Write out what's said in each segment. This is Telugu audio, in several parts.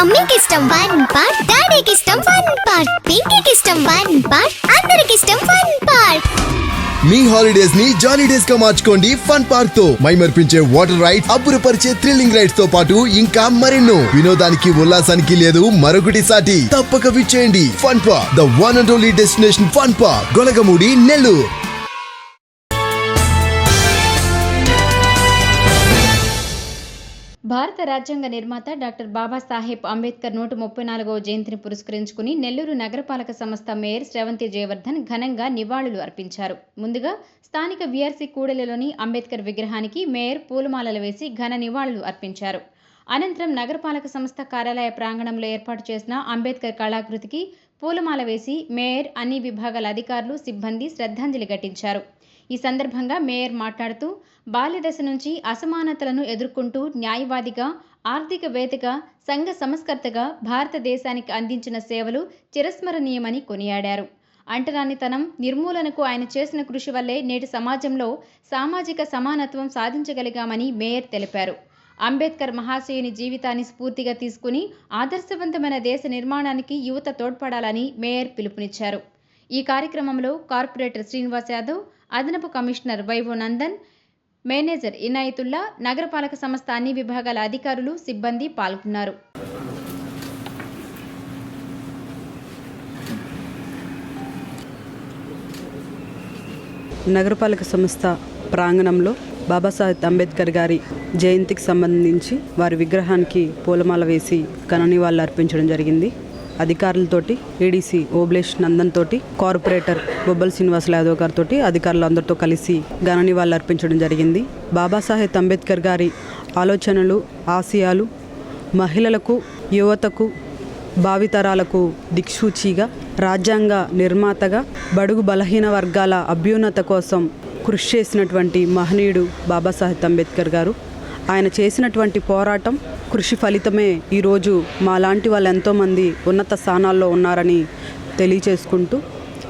మమ్మీకి ఇష్టం 1 పార్ట్, డాడీకి ఇష్టం 1 పార్ట్, పింకీకి ఇష్టం 1 పార్ట్, అందరికి ఇష్టం 1 పార్ట్. మీ హాలిడేస్ ని జాలీ డేస్ గా మార్చుకోండి ఫన్ పార్క్ తో. మైమర్పించే వాటర్ రైడ్స్, అబ్బురపరిచే థ్రిల్లింగ్ రైడ్స్ తో పాటు ఇంకా మరెన్నో. వినోదానికి ఉల్లాసానికి లేదు మరొకటి సాటి. తప్పక విచ్చేయండి fun park, the one and only destination fun park, Golagamudi, Nellore. భారత రాజ్యాంగ నిర్మాత డాక్టర్ బాబాసాహెబ్ అంబేద్కర్ 134వ జయంతిని పురస్కరించుకుని నెల్లూరు నగరపాలక సంస్థ మేయర్ శ్రవంతి జయవర్ధన్ ఘనంగా నివాళులు అర్పించారు. ముందుగా స్థానిక వీఆర్సీ కూడలిలోని అంబేద్కర్ విగ్రహానికి మేయర్ పూలమాలలు వేసి ఘన నివాళులు అర్పించారు. అనంతరం నగరపాలక సంస్థ కార్యాలయ ప్రాంగణంలో ఏర్పాటు చేసిన అంబేద్కర్ కళాకృతికి పూలమాల వేసి మేయర్, అన్ని విభాగాల అధికారులు, సిబ్బంది శ్రద్ధాంజలి ఘటించారు. ఈ సందర్భంగా మేయర్ మాట్లాడుతూ, బాల్యదశ నుంచి అసమానతలను ఎదుర్కొంటూ న్యాయవాదిగా, ఆర్థికవేత్తగా, సంఘ సంస్కర్తగా భారతదేశానికి అందించిన సేవలు చిరస్మరణీయమని కొనియాడారు. అంటరానితనం నిర్మూలనకు ఆయన చేసిన కృషి వల్లే నేటి సమాజంలో సామాజిక సమానత్వం సాధించగలిగామని మేయర్ తెలిపారు. అంబేద్కర్ మహాశయుని జీవితాన్ని స్ఫూర్తిగా తీసుకుని ఆదర్శవంతమైన దేశ నిర్మాణానికి యువత తోడ్పడాలని మేయర్ పిలుపునిచ్చారు. ఈ కార్యక్రమంలో కార్పొరేటర్ శ్రీనివాస్ యాదవ్, అదనపు commissioner vivo Nandan, manager Inayatullah, నగరపాలక సంస్థ అన్ని విభాగాల అధికారులు, సిబ్బంది పాల్గొన్నారు. నగరపాలక సంస్థ ప్రాంగణంలో బాబాసాహెబ్ అంబేద్కర్ గారి జయంతికి సంబంధించి వారి విగ్రహానికి పూలమాల వేసి ఘన నివాళులు అర్పించడం జరిగింది. అధికారులతోటి, ఏడీసీ ఓబ్లేష్ నందన్ తోటి, కార్పొరేటర్ బొబ్బల్ శ్రీనివాస్ యాదవ్ గారితో అధికారులందరితో కలిసి ఘన నివాళులు అర్పించడం జరిగింది. బాబాసాహెబ్ అంబేద్కర్ గారి ఆలోచనలు, ఆశయాలు మహిళలకు, యువతకు, భావితరాలకు దిక్సూచిగా, రాజ్యాంగ నిర్మాతగా, బడుగు బలహీన వర్గాల అభ్యున్నత కోసం కృషి చేసినటువంటి మహనీయుడు బాబాసాహెబ్ అంబేద్కర్ గారు. ఆయన చేసినటువంటి పోరాటం, కృషి ఫలితమే ఈరోజు మాలాంటి వాళ్ళు ఎంతోమంది ఉన్నత స్థానాల్లో ఉన్నారని తెలియచేసుకుంటూ,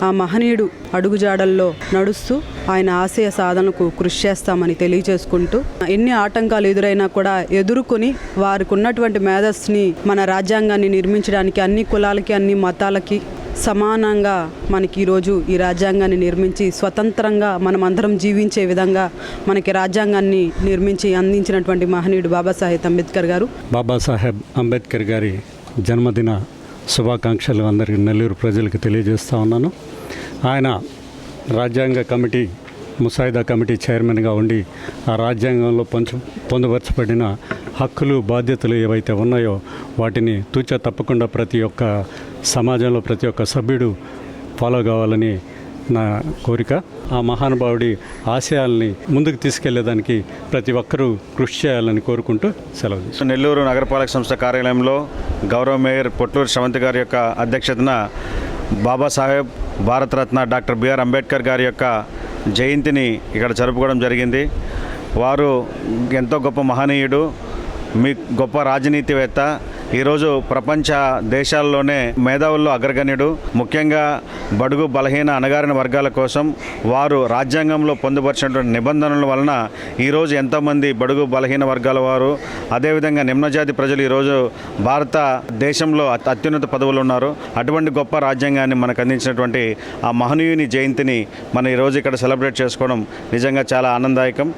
ఆ మహనీయుడు అడుగుజాడల్లో నడుస్తూ ఆయన ఆశయ సాధనకు కృషి చేస్తామని తెలియచేసుకుంటూ, ఎన్ని ఆటంకాలు ఎదురైనా కూడా ఎదుర్కొని వారికి ఉన్నటువంటి మేధస్సుని మన రాజ్యాంగాన్ని నిర్మించడానికి అన్ని కులాలకి, అన్ని మతాలకి సమానంగా మనకి ఈరోజు ఈ రాజ్యాంగాన్ని నిర్మించి స్వతంత్రంగా మనమందరం జీవించే విధంగా మనకి రాజ్యాంగాన్ని నిర్మించి అందించినటువంటి మహనీయుడు బాబాసాహెబ్ అంబేద్కర్ గారు. బాబాసాహెబ్ అంబేద్కర్ గారి జన్మదిన శుభాకాంక్షలు అందరికీ నెల్లూరు ప్రజలకు తెలియజేస్తూ ఉన్నాను. ఆయన రాజ్యాంగ కమిటీ, ముసాయిదా కమిటీ చైర్మన్గా ఉండి ఆ రాజ్యాంగంలో పొందుపరచబడిన హక్కులు, బాధ్యతలు ఏవైతే ఉన్నాయో వాటిని తూచా తప్పకుండా ప్రతి ఒక్క సమాజంలో ప్రతి ఒక్క సభ్యుడు ఫాలో కావాలని నా కోరిక. ఆ మహానుభావుడి ఆశయాల్ని ముందుకు తీసుకెళ్లేదానికి ప్రతి ఒక్కరూ కృషి చేయాలని కోరుకుంటూ సెలవు తీసుకుంటాను. నెల్లూరు నగరపాలక సంస్థ కార్యాలయంలో గౌరవ మేయర్ పొట్లూరు శ్రవంతి గారి యొక్క అధ్యక్షతన బాబాసాహెబ్ భారతరత్న డాక్టర్ బిఆర్ అంబేద్కర్ గారి యొక్క జయంతిని ఇక్కడ జరుపుకోవడం జరిగింది. వారు ఎంతో గొప్ప మహనీయుడు, మీ గొప్ప రాజనీతివేత్త. ఈరోజు ప్రపంచ దేశాల్లోనే మేధావుల్లో అగ్రగణ్యుడు. ముఖ్యంగా బడుగు బలహీన అణగారిన వర్గాల కోసం వారు రాజ్యాంగంలో పొందుపరిచినటువంటి నిబంధనల వలన ఈరోజు ఎంతోమంది బడుగు బలహీన వర్గాల వారు, అదేవిధంగా నిమ్నజాతి ప్రజలు ఈరోజు భారతదేశంలో అత్యున్నత పదవులు ఉన్నారు. అటువంటి గొప్ప రాజ్యాంగాన్ని మనకు అందించినటువంటి ఆ మహనీయుని జయంతిని మనం ఈరోజు ఇక్కడ సెలబ్రేట్ చేసుకోవడం నిజంగా చాలా ఆనందదాయకం.